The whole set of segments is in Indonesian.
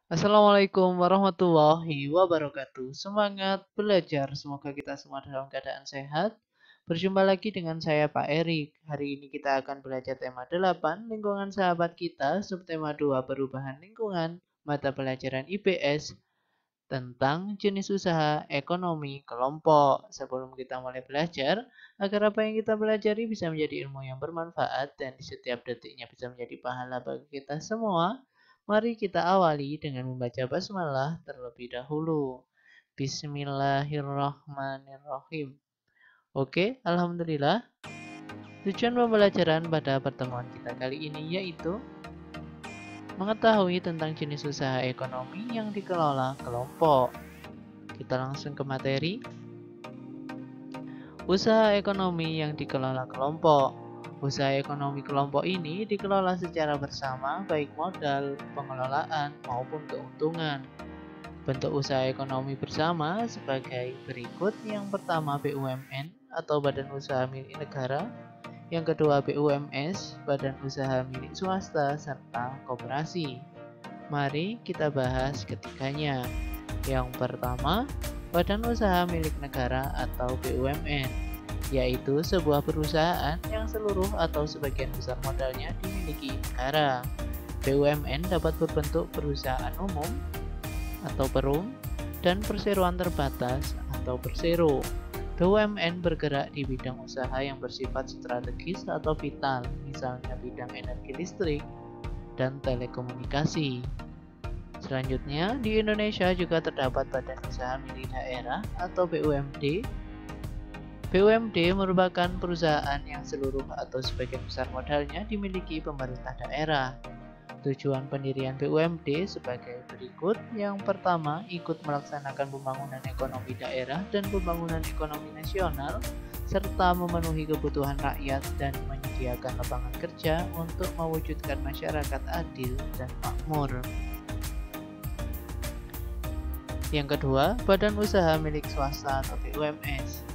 Assalamualaikum warahmatullahi wabarakatuh. Semangat belajar, semoga kita semua dalam keadaan sehat. Berjumpa lagi dengan saya Pak Erik. Hari ini kita akan belajar tema 8, lingkungan sahabat kita, subtema 2, perubahan lingkungan, mata pelajaran IPS, tentang jenis usaha ekonomi kelompok. Sebelum kita mulai belajar, agar apa yang kita pelajari bisa menjadi ilmu yang bermanfaat dan di setiap detiknya bisa menjadi pahala bagi kita semua, mari kita awali dengan membaca basmalah terlebih dahulu. Bismillahirrahmanirrahim. Oke, alhamdulillah. Tujuan pembelajaran pada pertemuan kita kali ini yaitu mengetahui tentang jenis usaha ekonomi yang dikelola kelompok. Kita langsung ke materi. Usaha ekonomi yang dikelola kelompok. Usaha ekonomi kelompok ini dikelola secara bersama baik modal, pengelolaan, maupun keuntungan. Bentuk usaha ekonomi bersama sebagai berikut. Yang pertama BUMN atau Badan Usaha Milik Negara. Yang kedua BUMS, Badan Usaha Milik Swasta, serta koperasi. Mari kita bahas ketiganya. Yang pertama, Badan Usaha Milik Negara atau BUMN, yaitu sebuah perusahaan yang seluruh atau sebagian besar modalnya dimiliki negara. BUMN dapat berbentuk perusahaan umum atau perum dan perseroan terbatas atau persero. BUMN bergerak di bidang usaha yang bersifat strategis atau vital, misalnya bidang energi listrik dan telekomunikasi. Selanjutnya, di Indonesia juga terdapat Badan Usaha Milik Daerah atau BUMD. BUMD merupakan perusahaan yang seluruh atau sebagian besar modalnya dimiliki pemerintah daerah. Tujuan pendirian BUMD sebagai berikut. Yang pertama, ikut melaksanakan pembangunan ekonomi daerah dan pembangunan ekonomi nasional, serta memenuhi kebutuhan rakyat dan menyediakan lapangan kerja untuk mewujudkan masyarakat adil dan makmur. Yang kedua, Badan Usaha Milik Swasta atau BUMS.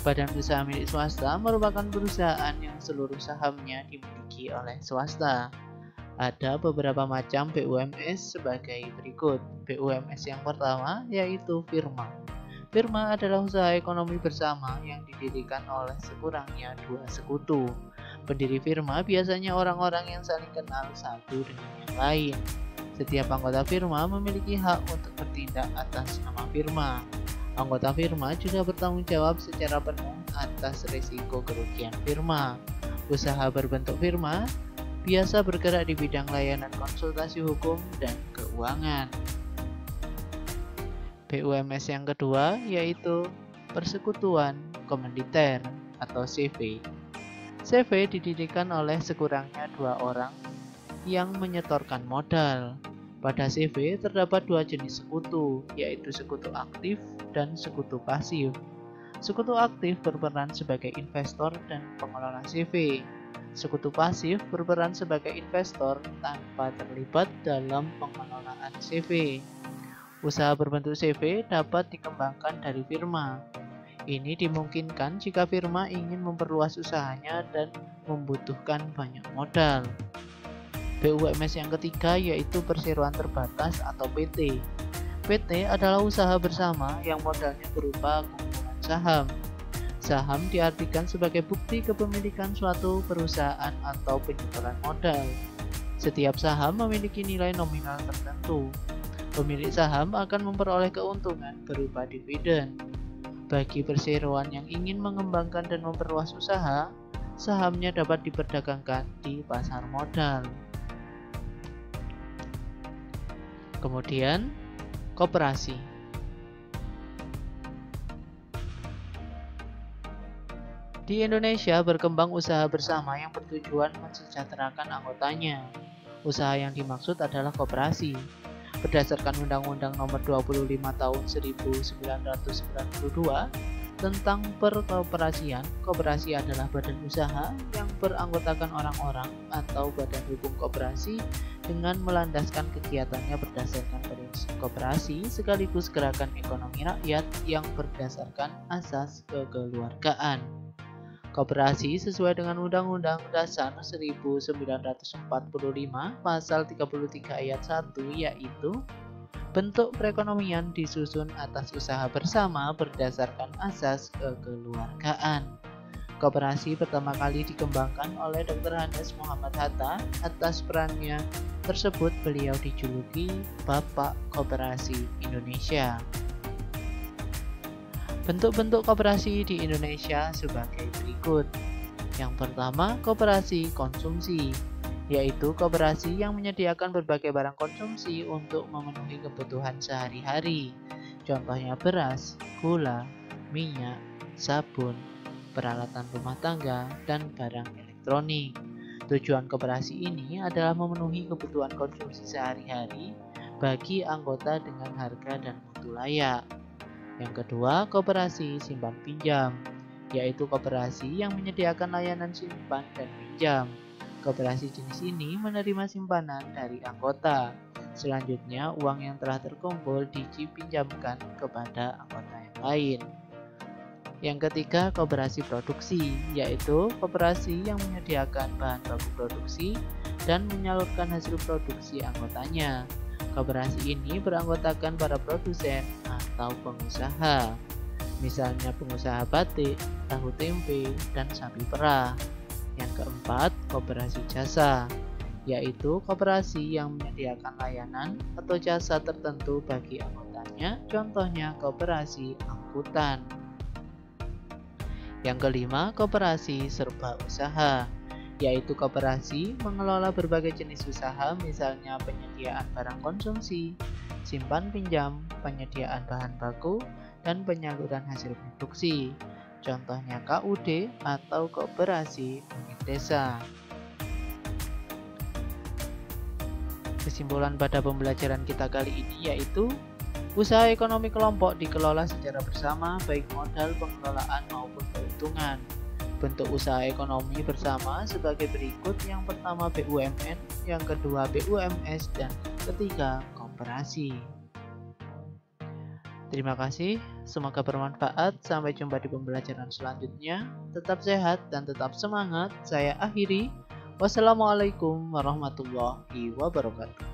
Badan Usaha Milik Swasta merupakan perusahaan yang seluruh sahamnya dimiliki oleh swasta. Ada beberapa macam BUMS sebagai berikut. BUMS yang pertama yaitu firma. Firma adalah usaha ekonomi bersama yang didirikan oleh sekurangnya dua sekutu. Pendiri firma biasanya orang-orang yang saling kenal satu dengan yang lain. Setiap anggota firma memiliki hak untuk bertindak atas nama firma. Anggota firma juga bertanggung jawab secara penuh atas risiko kerugian firma. Usaha berbentuk firma biasa bergerak di bidang layanan konsultasi hukum dan keuangan. BUMS yang kedua yaitu Persekutuan Komuniter atau CV. CV didirikan oleh sekurangnya dua orang yang menyetorkan modal. Pada CV terdapat dua jenis sekutu, yaitu sekutu aktif dan sekutu pasif. Sekutu aktif berperan sebagai investor dan pengelola CV. Sekutu pasif berperan sebagai investor tanpa terlibat dalam pengelolaan CV. Usaha berbentuk CV dapat dikembangkan dari firma. Ini dimungkinkan jika firma ingin memperluas usahanya dan membutuhkan banyak modal. BUMS yang ketiga yaitu perseroan terbatas atau PT. PT adalah usaha bersama yang modalnya berupa kumpulan saham. Saham diartikan sebagai bukti kepemilikan suatu perusahaan atau penyetoran modal. Setiap saham memiliki nilai nominal tertentu. Pemilik saham akan memperoleh keuntungan berupa dividen. Bagi perseroan yang ingin mengembangkan dan memperluas usaha, sahamnya dapat diperdagangkan di pasar modal. Kemudian, koperasi. Di Indonesia berkembang usaha bersama yang bertujuan mensejahterakan anggotanya. Usaha yang dimaksud adalah koperasi. Berdasarkan Undang-Undang Nomor 25 Tahun 1992 tentang perkoperasian, koperasi adalah badan usaha yang beranggotakan orang-orang atau badan hukum koperasi dengan melandaskan kegiatannya berdasarkan prinsip koperasi sekaligus gerakan ekonomi rakyat yang berdasarkan asas kekeluargaan. Koperasi sesuai dengan Undang-Undang Dasar 1945 Pasal 33 Ayat 1 yaitu Bentuk perekonomian disusun atas usaha bersama berdasarkan asas kekeluargaan. Koperasi pertama kali dikembangkan oleh Dr. Hannes Muhammad Hatta. Atas perannya tersebut beliau dijuluki Bapak Koperasi Indonesia. Bentuk-bentuk koperasi di Indonesia sebagai berikut. Yang pertama, koperasi konsumsi, yaitu koperasi yang menyediakan berbagai barang konsumsi untuk memenuhi kebutuhan sehari-hari. Contohnya beras, gula, minyak, sabun, peralatan rumah tangga, dan barang elektronik. Tujuan koperasi ini adalah memenuhi kebutuhan konsumsi sehari-hari bagi anggota dengan harga dan mutu layak. Yang kedua, koperasi simpan pinjam, yaitu koperasi yang menyediakan layanan simpan dan pinjam. Koperasi jenis ini menerima simpanan dari anggota. Selanjutnya, uang yang telah terkumpul dipinjamkan kepada anggota yang lain. Yang ketiga, koperasi produksi, yaitu koperasi yang menyediakan bahan baku produksi dan menyalurkan hasil produksi anggotanya. Koperasi ini beranggotakan para produsen atau pengusaha, misalnya pengusaha batik, tahu tempe, dan sapi perah. Yang keempat, koperasi jasa, yaitu koperasi yang menyediakan layanan atau jasa tertentu bagi anggotanya, contohnya koperasi angkutan. Yang kelima, koperasi serba usaha, yaitu koperasi mengelola berbagai jenis usaha, misalnya penyediaan barang konsumsi, simpan pinjam, penyediaan bahan baku, dan penyaluran hasil produksi. Contohnya KUD atau koperasi unit desa. Kesimpulan pada pembelajaran kita kali ini yaitu usaha ekonomi kelompok dikelola secara bersama, baik modal, pengelolaan maupun keuntungan. Bentuk usaha ekonomi bersama sebagai berikut. Yang pertama BUMN, yang kedua BUMS, dan ketiga koperasi. Terima kasih, semoga bermanfaat. Sampai jumpa di pembelajaran selanjutnya. Tetap sehat dan tetap semangat. Saya akhiri. Wassalamualaikum warahmatullahi wabarakatuh.